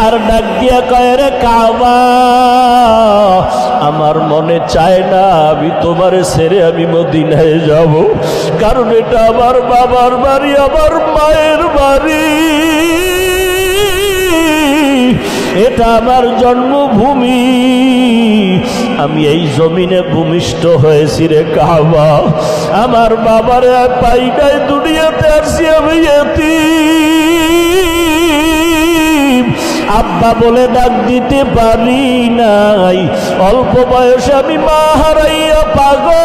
আর ডাক দিয়া কয়, রে কাবা, আমার মনে চায় না আমি তোমার ছেড়ে আমি মদিনায় যাব, কারণ এটা আমার বাবার বাড়ি, আমার মায়ের বাড়ি, এটা আমার জন্মভূমি, আমি এই জমিনে ভূমিষ্ঠ হয়েছি রে কাবা, আমার বাবার পাই নাই, দুনিয়াতে আসছি আমি এতিম, আব্বা বলে ডাক দিতে পারি নাই, অল্প বয়সে আমি মা হারাইয়া পাগল,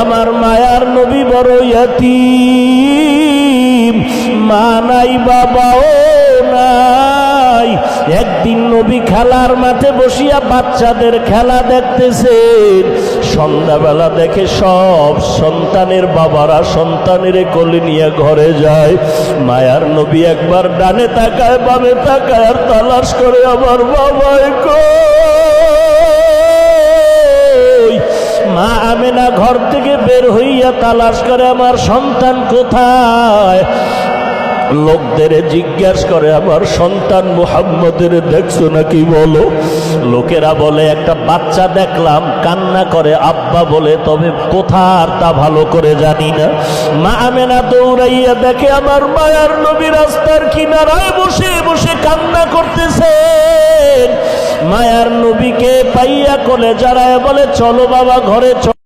আমার মায়ার নবী বড় এতিম, মা নাই বাবাও নাই। একদিন নবী খেলার মাঠে বসিয়া বাচ্চাদের খেলা দেখতেছেন, সন্ধ্যাবেলা দেখে সব সন্তানের বাবারা সন্তানের কোলে নিয়ে ঘরে যায়, মায়ার নবী একবার ডানে তাকায় বামে তাকায় আর তালাশ করে আমার বাবাই কই। মা আমেনা ঘর থেকে বের হইয়া তালাশ করে আমার সন্তান কোথায়, লোকদের জিজ্ঞাসা করে আমার সন্তান মুহাম্মদের দেখছো নাকি বলো, লোকেরা বলে একটা বাচ্চা দেখলাম কান্না করে আব্বা বলে, তবে কোথার তা ভালো করে জানি না। মা আমেনা দৌড়াইয়া দেখে আমার মায়ার নবী রাস্তার কিনারায় বসে বসে কান্না করতেছেন, মায়ার নবীকে পাইয়া কোলে জড়ায় বলে, চলো বাবা ঘরে চলো।